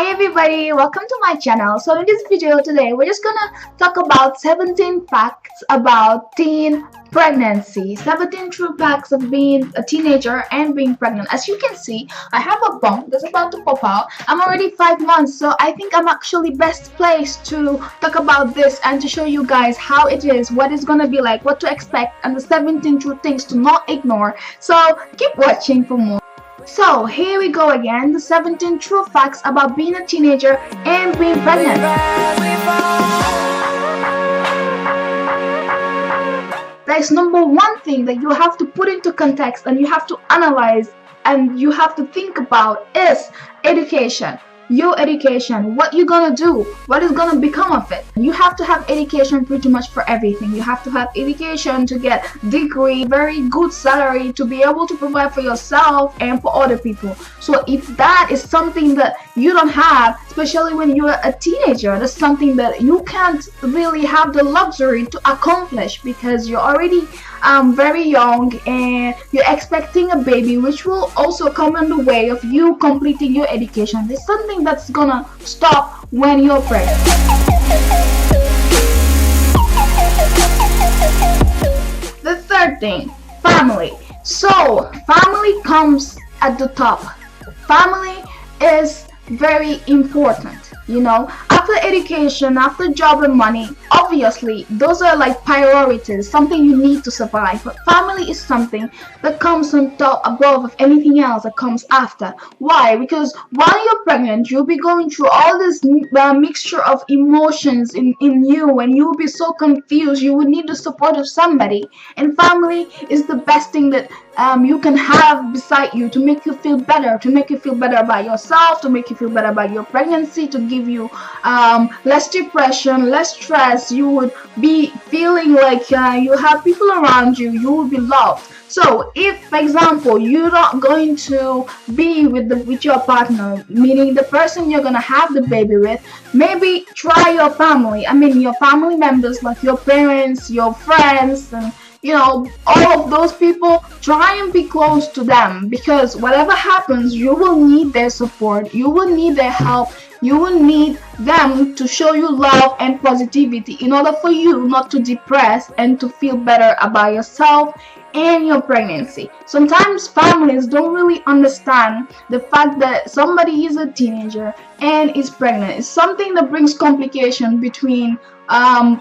Hi everybody, welcome to my channel. So in this video today, we're just gonna talk about 17 facts about teen pregnancy. 17 true facts of being a teenager and being pregnant. As you can see, I have a bump that's about to pop out. I'm already 5 months, so I think I'm actually best placed to talk about this and to show you guys how it is, what it's gonna be like, what to expect, and the 17 true things to not ignore. So keep watching for more. So here we go again, the 17 true facts about being a teenager and being pregnant. There's number one thing that you have to put into context and you have to analyze and you have to think about is education. Your education, what you're gonna do, what is gonna become of it. You have to have education pretty much for everything. You have to have education to get degree, very good salary, to be able to provide for yourself and for other people. So if that is something that you don't have, especially when you're a teenager, that's something that you can't really have the luxury to accomplish because you're already very young and you're expecting a baby, which will also come in the way of you completing your education. There's something that's gonna stop when you're pregnant. The third thing, family. So family comes at the top. Family is very important. You know, after education, after job and money, obviously those are like priorities, something you need to survive. But family is something that comes on top, above of anything else that comes after. Why? Because while you're pregnant, you'll be going through all this mixture of emotions in you, and you'll be so confused. You would need the support of somebody, and family is the best thing that you can have beside you to make you feel better, about yourself, to make you feel better about your pregnancy, to give you less depression, less stress. You would be feeling like you have people around you, you will be loved. So if, for example, you're not going to be with your partner, meaning the person you're gonna have the baby with, maybe try your family. I mean your family members, like your parents, your friends, and you know, all of those people. Try and be close to them, because whatever happens, you will need their support, you will need their help, you will need them to show you love and positivity in order for you not to depress and to feel better about yourself and your pregnancy. Sometimes families don't really understand the fact that somebody is a teenager and is pregnant. It's something that brings complication between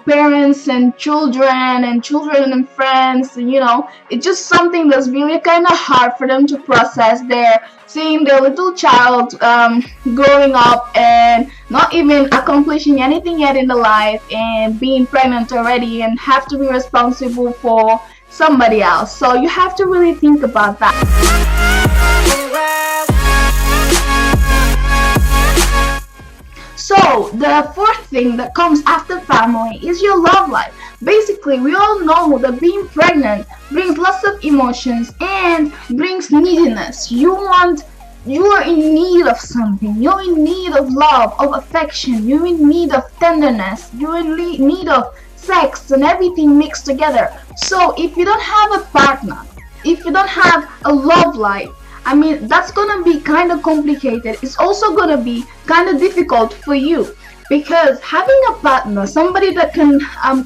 parents and children and friends, and you know, it's just something that's really kind of hard for them to process. They're seeing their little child growing up and not even accomplishing anything yet in the life, and being pregnant already and have to be responsible for somebody else. So you have to really think about that. So the fourth thing that comes after family is your love life. Basically, we all know that being pregnant brings lots of emotions and brings neediness. You are in need of something. You're in need of love, of affection. You're in need of tenderness. You're in need of sex and everything mixed together. So if you don't have a partner, if you don't have a love life, I mean, that's gonna be kind of complicated. It's also gonna be kind of difficult for you, because having a partner, somebody that can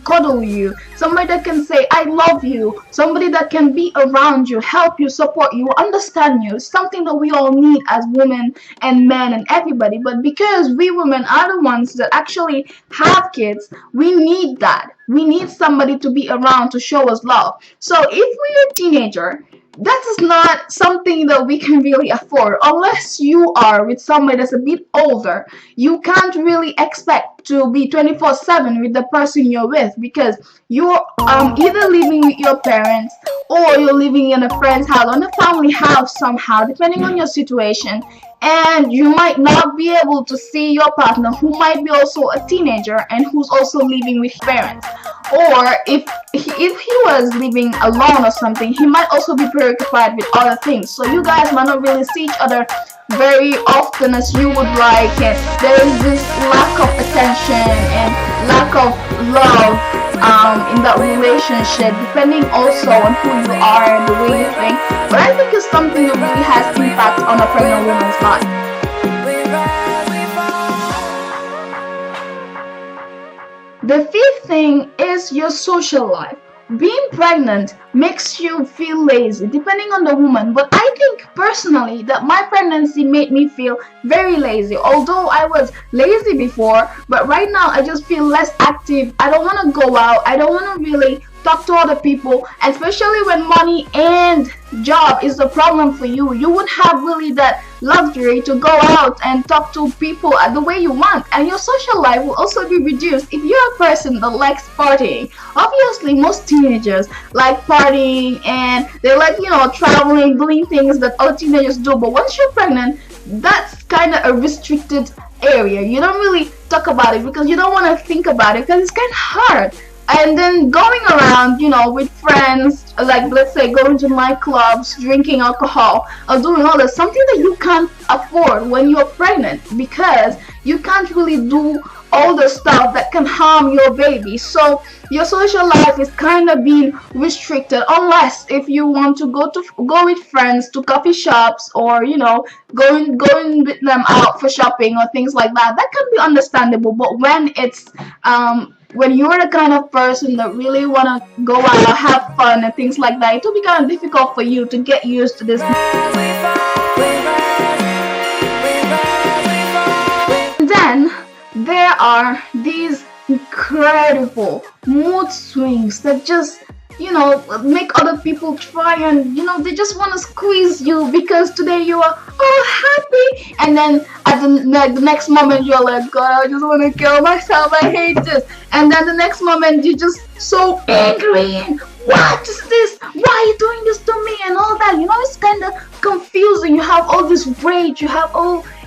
cuddle you, somebody that can say I love you, somebody that can be around you, help you, support you, understand you, is something that we all need as women and men and everybody. But because we women are the ones that actually have kids, we need that. We need somebody to be around to show us love. So if we're a teenager, that is not something that we can really afford. Unless you are with somebody that's a bit older, you can't really expect to be 24/7 with the person you're with, because you're either living with your parents or you're living in a friend's house, on a family house somehow, depending on your situation. And you might not be able to see your partner, who might be also a teenager and who's also living with parents. Or if he was living alone or something, he might also be preoccupied with other things. So you guys might not really see each other very often as you would like, and there is this lack of attention and lack of love in that relationship, depending also on who you are and the way you think. But I think it's something that really has impact on a pregnant woman's life. The fifth thing is your social life. Being pregnant makes you feel lazy, depending on the woman. But I think personally that my pregnancy made me feel very lazy. Although I was lazy before, but right now I just feel less active. I don't want to go out. I don't want to really talk to other people, especially when money and job is the problem for you. You won't have really that luxury to go out and talk to people the way you want, and your social life will also be reduced if you're a person that likes partying. Obviously most teenagers like partying and they like, traveling, doing things that other teenagers do, but once you're pregnant, that's kind of a restricted area. You don't really talk about it because you don't want to think about it because it's kind of hard. And then going around, with friends, like let's say going to nightclubs, drinking alcohol, or doing all that, something that you can't afford when you're pregnant because you can't really do all the stuff that can harm your baby. So your social life is kind of being restricted, unless if you want to go with friends to coffee shops, or going with them out for shopping or things like that. That can be understandable, but when you're the kind of person that really want to go out, have fun and things like that, it will be kind of difficult for you to get used to this. Then there are these incredible mood swings that just make other people try, and they just want to squeeze you because today you are happy, and then at the next moment you're like, God, I just want to kill myself, I hate this. And then the next moment you're just so angry, and what is this, why are you doing this to me, and all that. It's kind of confusing. You have all this rage, you have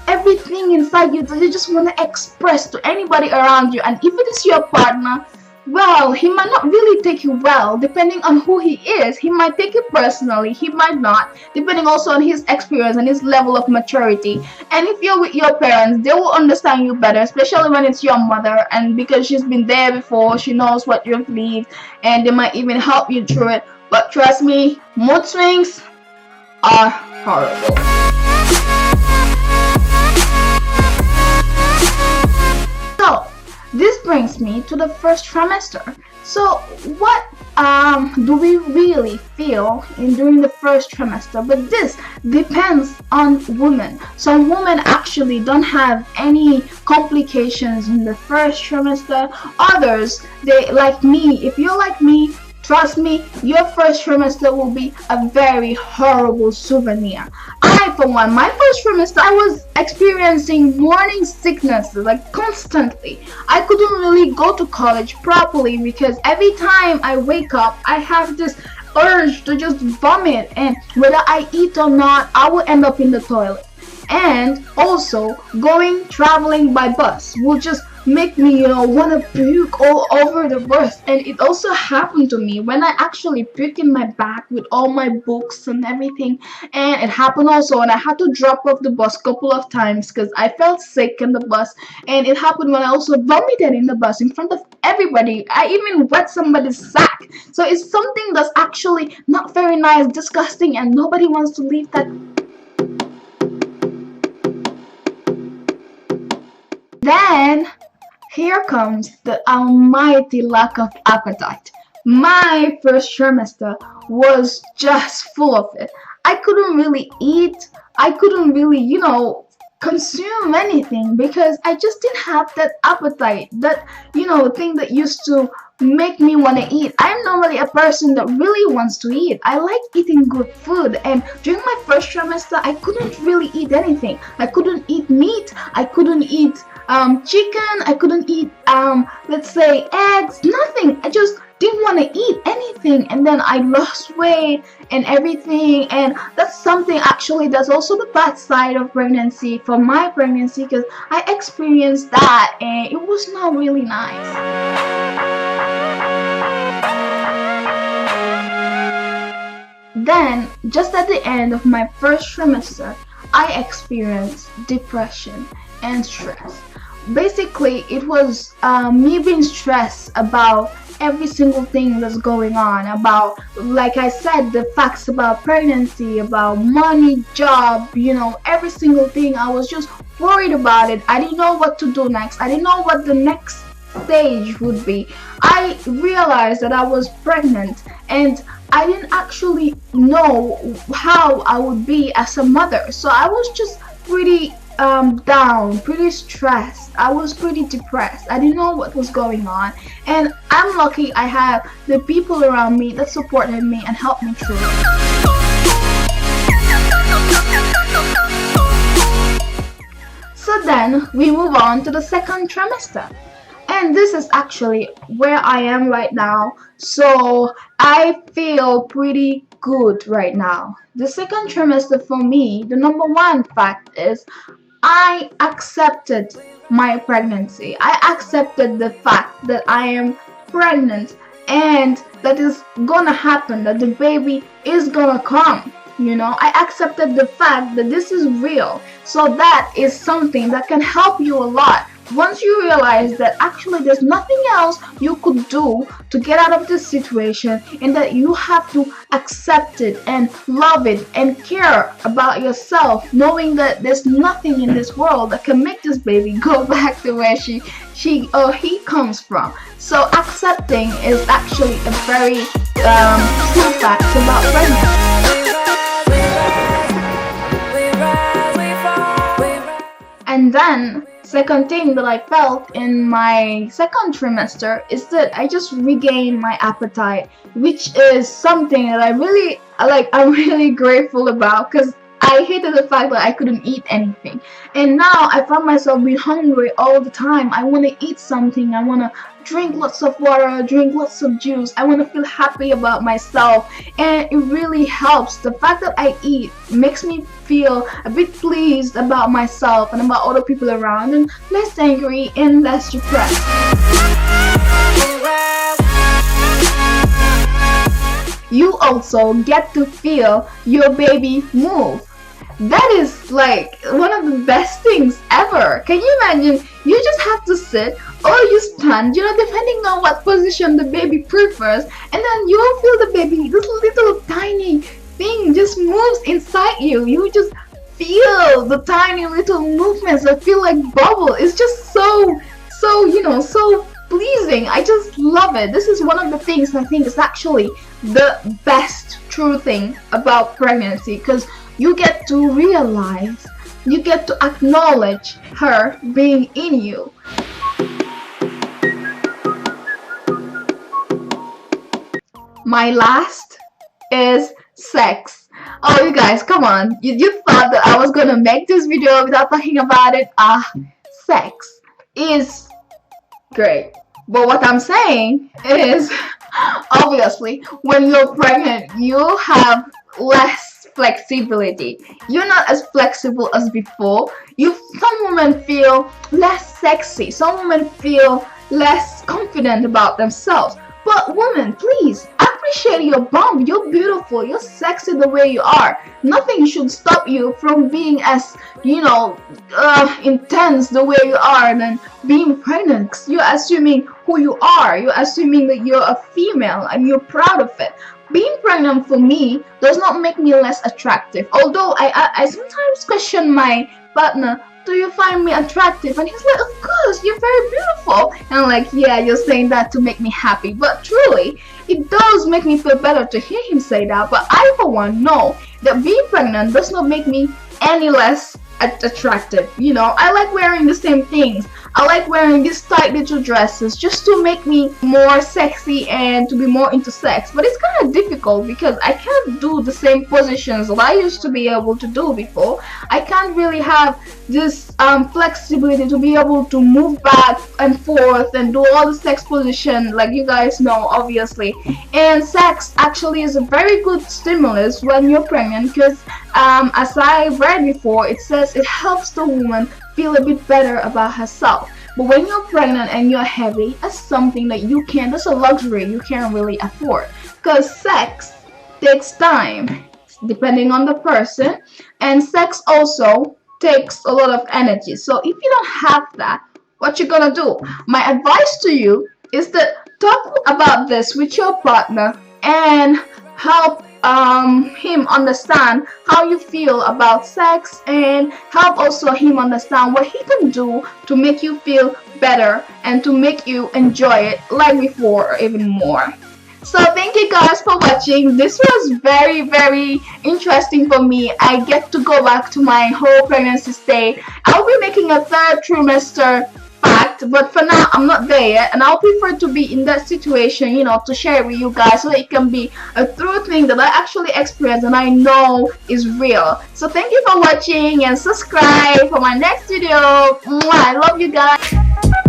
everything inside you that you just want to express to anybody around you. And if it is your partner, well, he might not really take you well, depending on who he is. He might take it personally, he might not, depending also on his experience and his level of maturity. And if you're with your parents, they will understand you better, especially when it's your mother, and because she's been there before, she knows what you've lived, and they might even help you through it. But trust me, mood swings are horrible. So this brings me to the first trimester. So what do we really feel during the first trimester? But this depends on women. Some women actually don't have any complications in the first trimester. Others, they like me. If you're like me, trust me, your first trimester will be a very horrible souvenir. I, for one, my first trimester, I was experiencing morning sickness, like constantly. I couldn't really go to college properly because every time I wake up, I have this urge to just vomit, and whether I eat or not, I will end up in the toilet. And also, traveling by bus will just make me, want to puke all over the bus. And it also happened to me when I actually puked in my bag with all my books and everything. And it happened also when I had to drop off the bus a couple of times because I felt sick in the bus. And it happened when I also vomited in the bus in front of everybody. I even wet somebody's sack. So it's something that's actually not very nice, disgusting, and nobody wants to leave that. Then here comes the almighty lack of appetite. My first trimester was just full of it. I couldn't really eat. I couldn't really, consume anything because I just didn't have that appetite, that, thing that used to make me want to eat. I'm normally a person that really wants to eat. I like eating good food, and during my first trimester, I couldn't really eat anything. I couldn't eat meat. I couldn't eat chicken. I couldn't eat let's say eggs. Nothing. I just didn't want to eat anything, and then I lost weight and everything. And that's something actually that's also the bad side of pregnancy, for my pregnancy, because I experienced that and it was not really nice. Then, just at the end of my first trimester, I experienced depression and stress. Basically, it was me being stressed about every single thing that's going on, about, like I said, the facts about pregnancy, about money, job, every single thing. I was just worried about it. I didn't know what to do next. I didn't know what the next stage would be. I realized that I was pregnant, and I didn't actually know how I would be as a mother. So I was just pretty down, pretty stressed. I was pretty depressed. I didn't know what was going on, and I'm lucky I had the people around me that supported me and helped me through it. So then we move on to the second trimester. And this is actually where I am right now. So I feel pretty good right now. The second trimester for me, the number one fact is I accepted my pregnancy. I accepted the fact that I am pregnant and that is gonna happen, that the baby is gonna come. I accepted the fact that this is real. So that is something that can help you a lot. Once you realize that actually there's nothing else you could do to get out of this situation, and that you have to accept it and love it and care about yourself, knowing that there's nothing in this world that can make this baby go back to where she or he comes from. So accepting is actually a very true fact about pregnancy. And then second thing that I felt in my second trimester is that I just regained my appetite, which is something that I really like. I'm really grateful about, because I hated the fact that I couldn't eat anything, and now I found myself being hungry all the time. I want to eat something. I want to drink lots of water, drink lots of juice. I want to feel happy about myself, and it really helps. The fact that I eat makes me feel a bit pleased about myself and about other people around, and less angry and less depressed. You also get to feel your baby move. That is like one of the best things ever. Can you imagine? You just have to sit or you stand, depending on what position the baby prefers, and then you will feel the baby, this little tiny thing just moves inside you. You just feel the tiny little movements that feel like bubble. It's just so pleasing. I just love it. This is one of the things I think is actually the best true thing about pregnancy, because you get to realize, you get to acknowledge her being in you. My last is sex. Oh, you guys, come on. You thought that I was gonna make this video without talking about it? Sex is great. But what I'm saying is, obviously, when you're pregnant, you have less flexibility. You're not as flexible as before. Some women feel less sexy. Some women feel less confident about themselves. But women, please appreciate your bump. You're beautiful. You're sexy the way you are. Nothing should stop you from being as, intense the way you are than being pregnant. You're assuming who you are. You're assuming that you're a female and you're proud of it. Being pregnant for me does not make me less attractive. Although I sometimes question my partner, do you find me attractive? And he's like, of course, you're very beautiful. And I'm like, yeah, you're saying that to make me happy. But truly, it does make me feel better to hear him say that. But I, for one, know that being pregnant does not make me any less attractive. I like wearing the same things. I like wearing these tight little dresses just to make me more sexy and to be more into sex. But it's kind of difficult because I can't do the same positions that I used to be able to do before. I can't really have this flexibility to be able to move back and forth and do all the sex position like you guys know, obviously. And sex actually is a very good stimulus when you're pregnant, because as I read before, it says it helps the woman feel a bit better about herself. But when you're pregnant and you're heavy, that's something that that's a luxury you can't really afford, because sex takes time depending on the person, and sex also takes a lot of energy. So if you don't have that, what you're gonna do? My advice to you is that talk about this with your partner and help him understand how you feel about sex, and help also him understand what he can do to make you feel better and to make you enjoy it like before or even more. So thank you guys for watching. This was very interesting for me. I get to go back to my whole pregnancy stay. I'll be making a third trimester fact, but for now I'm not there yet, and I'll prefer to be in that situation, you know, to share it with you guys so it can be a true thing that I actually experienced and I know is real. So thank you for watching and subscribe for my next video. Mwah, I love you guys.